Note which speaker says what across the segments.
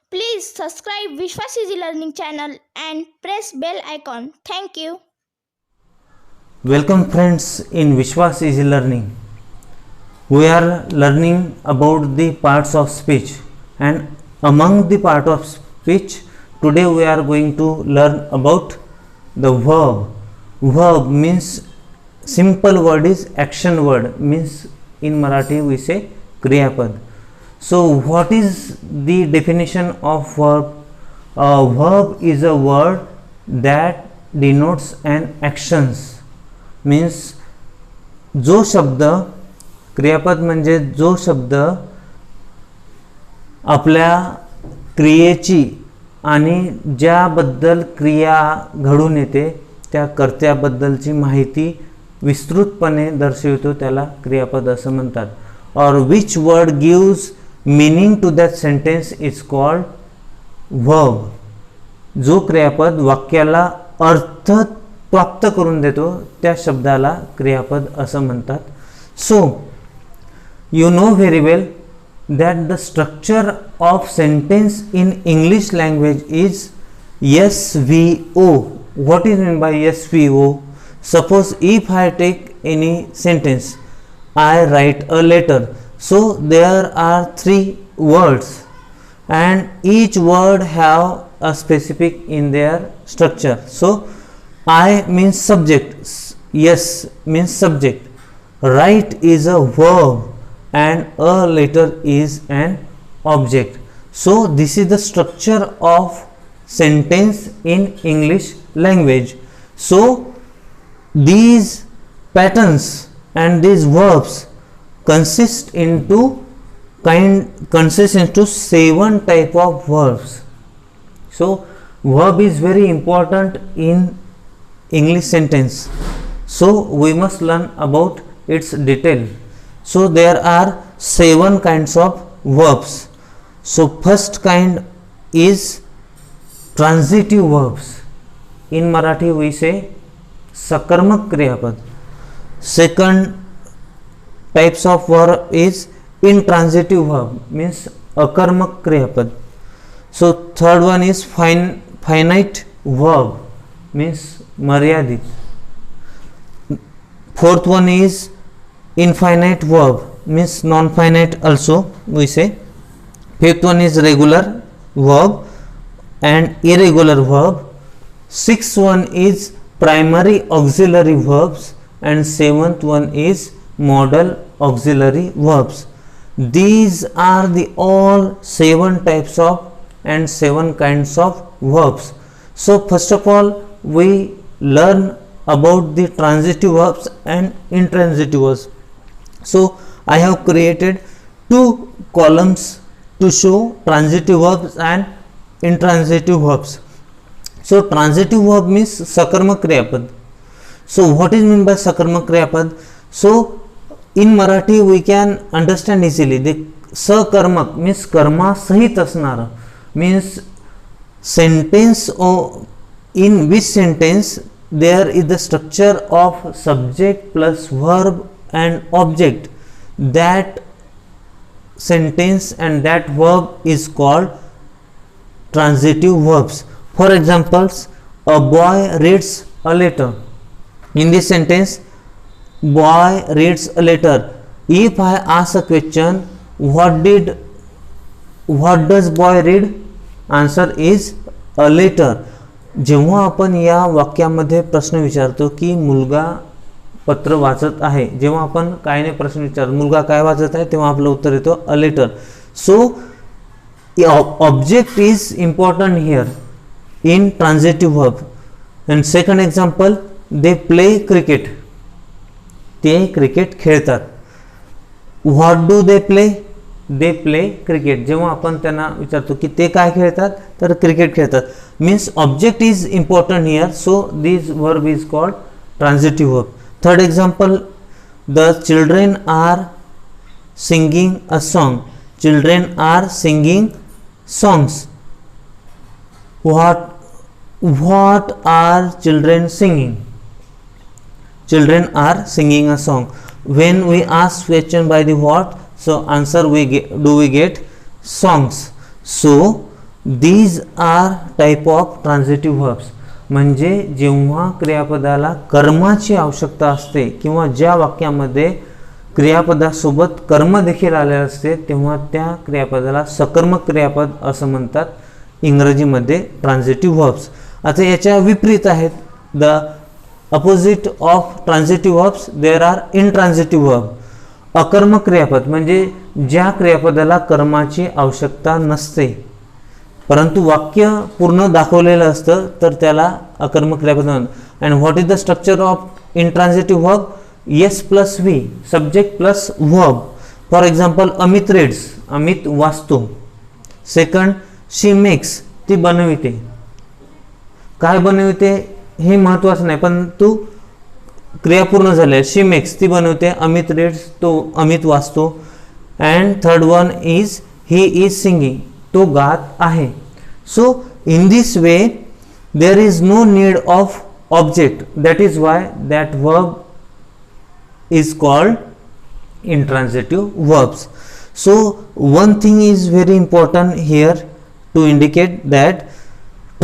Speaker 1: Please subscribe Vishwas Easy Learning channel and press bell icon. Thank you.
Speaker 2: Welcome friends in Vishwas Easy Learning. We are learning about the parts of speech, and among the part of speech today we are going to learn about the verb. Verb means simple word is action word, means in Marathi we say Kriyapad. So what is the definition of verb? A verb is a word that denotes an actions, means जो शब्द, क्रियापद म्हणजे जो शब्द आपल्या क्रियेची आणि ज्याबद्दल क्रिया घडून येते त्या कर्त्याबद्दलची माहिती विस्तृतपणे दर्शवितो त्याला क्रियापद असं म्हणतात. और which word gives meaning to that sentence is called verb. जो क्रियापद वाक्याला अर्थ प्राप्त करून देतो त्या शब्दाला क्रियापद असं म्हणतात. सो you know very well that the structure of sentence in English language is SVO. What is meant by SVO? Suppose if I take any sentence, I write a letter. So there are three words and each word have a specific in their structure. So I means subject, yes means subject, write is a verb, and a letter is an object. So this is the structure of sentence in English language. So these patterns and these verbs consist into 7 type of verbs. So verb is very important in English sentence, so we must learn about its detail. So there are 7 kinds of verbs. So first kind is transitive verbs. In Marathi we say sakarmak kriyapad. Second types of verb is intransitive verb, means akarmak kriyapad. So third one is finite verb, means maryadit. Fourth one is infinite verb, means non-finite also we say. Fifth one is regular verb and irregular verb. Sixth one is primary auxiliary verbs, and seventh one is modal auxiliary verbs. These are the all 7 types of and 7 kinds of verbs. So first of all we learn about the transitive verbs and intransitive verbs. So I have created 2 columns to show transitive verbs and intransitive verbs. So transitive verb means sakarmak kriyapad. So what is meant by sakarmak kriyapad? So in Marathi we can understand easily. The sakarmak means Karma सहित असणार, means sentence or in which sentence there is the structure of subject plus verb and object. That sentence and that verb is called transitive verbs. For examples, a boy reads a letter. In this sentence, boy reads a letter. If I ask a question, what does boy read? Answer is a letter. जेव्हा आपण या वाक्यामध्ये प्रश्न विचारतो की मुलगा पत्र वाचत आहे, जेव्हा आपण काय ने प्रश्न विचारतो मुलगा काय वाचत आहे, तेव्हा आपलं उत्तर येतो a letter. So object is important here in transitive verb. And second example, they play cricket. ते क्रिकेट खेळतात. What do they play? They play cricket. जेव्हा आपण त्यांना विचारतो की ते काय खेळतात, तर क्रिकेट खेळतात. Means object is important here, so this verb is called transitive verb. Third example, the children are singing a song. Children are singing songs. What are children singing? Children are singing a song. When we ask question by the what, so answer we get songs. So these are type of transitive verbs. म्हणजे जेव्हा क्रियापदाला कर्माची आवश्यकता असते किंवा ज्या वाक्यामध्ये क्रियापदासोबत कर्म देखील आलेले असते तेव्हा त्या क्रियापदाला सकर्मक क्रियापद असं म्हणतात इंग्रजीमध्ये ट्रान्झिटिव्ह व्हर्ब्स. आता याच्या विपरीत आहेत. The opposite of transitive verbs there are intransitive verb. अकर्मक क्रियापद म्हणजे ज्या क्रियापदाला कर्माची आवश्यकता नसते परंतु वाक्य पूर्ण दाखवलेलं असतं तर त्याला अकर्मक क्रियापद म्हणतात. And what is the structure of intransitive verb? Yes plus V, subject plus verb. For example Amit reads, Amit वाचतो. सेकंड, शी मेक्स, ती बनविते. काय बनविते हे महत्त्वाचं नाही पण तू क्रिया पूर्ण झाली आहे. शी मेक्स, ती बनवते. अमित रीड्स, तो अमित वाचतो. And third one is he is singing, तो गात आहे. So in this way there is no need of object. That is why that verb is called intransitive verbs. So one thing is very important here to indicate that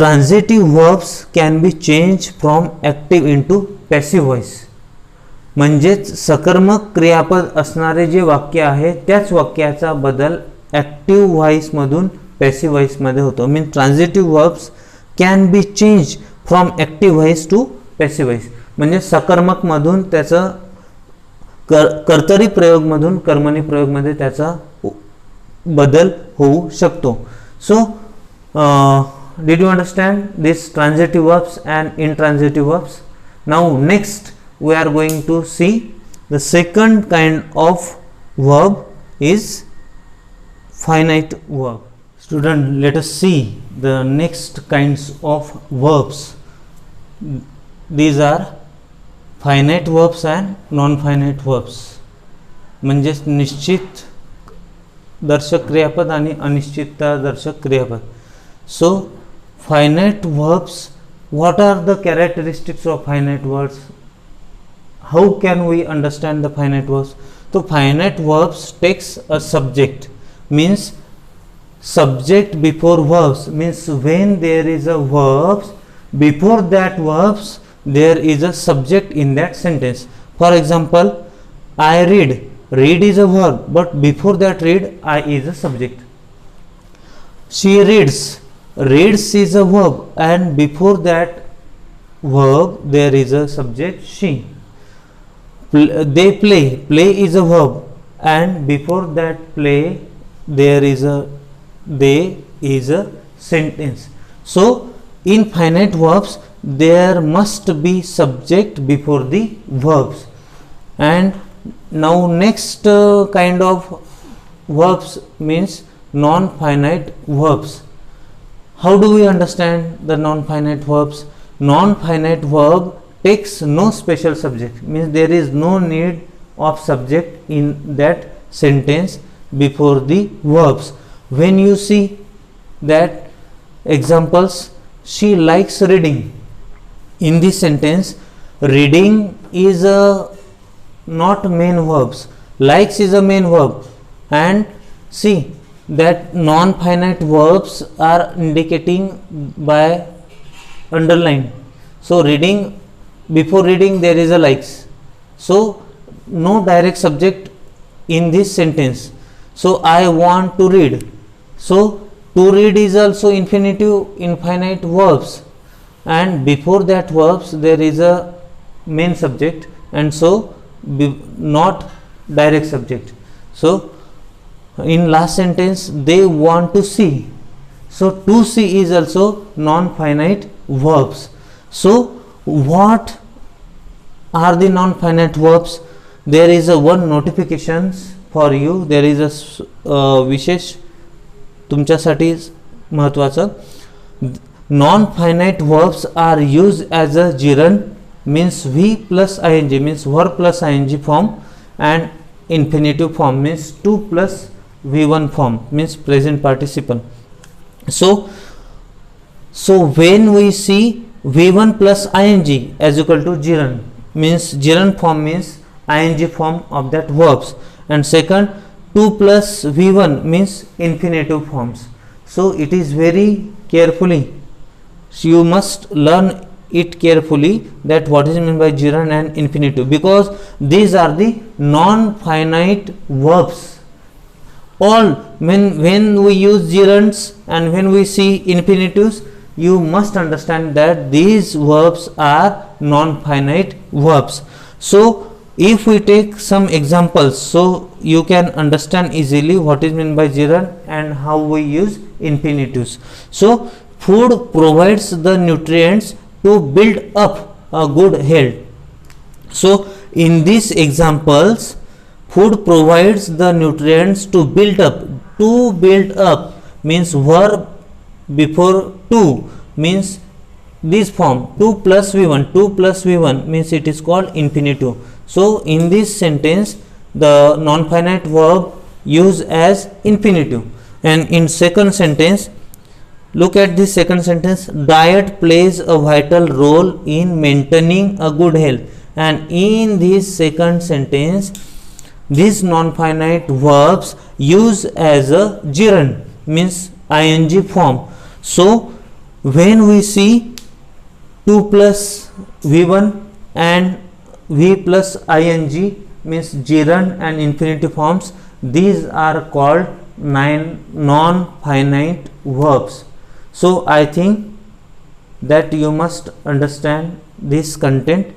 Speaker 2: transitive verbs can be changed from active into passive voice. म्हणजेच सकर्मक क्रियापद असणारे जे वाक्य आहे त्याच वाक्याचा बदल active व्हॉइसमधून passive व्हॉइसमध्ये होतो. Mean transitive verbs can be change from active voice to passive voice. म्हणजे सकर्मकमधून त्याचं कर्तरी प्रयोगमधून कर्मणी प्रयोगमध्ये त्याचा बदल होऊ शकतो. So did you understand this transitive verbs and intransitive verbs? Now next we are going to see the second kind of verb is finite verb. Student, let us see the next kinds of verbs. These are finite verbs and non-finite verbs. म्हणजेच निश्चित दर्शक क्रियापद आणि अनिश्चितता दर्शक क्रियापद. So finite verbs, what are the characteristics of finite verbs? How can we understand the finite verbs? So finite verbs takes a subject, means subject before verbs, means when there is a verbs before that verbs there is a subject in that sentence. For example, I read, read is a verb but before that read I is a subject. She reads, reads is a verb and before that verb there is a subject she. They play, play is a verb and before that play there is a they is a sentence. So in finite verbs there must be subject before the verbs. And now next kind of verbs means non-finite verbs. How do we understand the non-finite verbs? Non-finite verb takes no special subject, means there is no need of subject in that sentence before the verbs. When you see that examples, she likes reading, in this sentence reading is a not main verbs, likes is a main verb. And see that non-finite verbs are indicating by underline. So reading, before reading there is a likes, so no direct subject in this sentence. So I want to read, so to read is also infinitive infinite verbs and before that verbs there is a main subject and so not direct subject. So in last sentence they want to see, so to see is also non-finite verbs. So what are the non-finite verbs? There is a one notifications for you. There is a विशेष तुमच्यासाठी महत्त्वाचं. Non-finite verbs are used as a gerund, means V plus ing, means verb plus ing form, and infinitive form means to plus V1 form, means present participle. So when we see V1 plus ing as equal to gerund, means gerund form means ing form of that verbs, and second 2 plus V1 means infinitive forms. So it is very carefully. So you must learn it carefully that what is meant by gerund and infinitive, because these are the non-finite verbs. All when we use gerunds and when we see infinitives, you must understand that these verbs are non-finite verbs. So if we take some examples, so you can understand easily what is meant by gerund and how we use infinitives. So food provides the nutrients to build up a good health. So in these examples, food provides the nutrients to build up. To build up means verb before to, means this form 2 plus v1. 2 plus v1 means it is called infinitive. So in this sentence the non-finite verb used as infinitive. And in second sentence, look at this second sentence, diet plays a vital role in maintaining a good health. And in this second sentence, these non-finite verbs use as a gerund, means ing form. So when we see 2 plus v1 and v plus ing means gerund and infinitive forms, these are called non-finite verbs. So I think that you must understand this content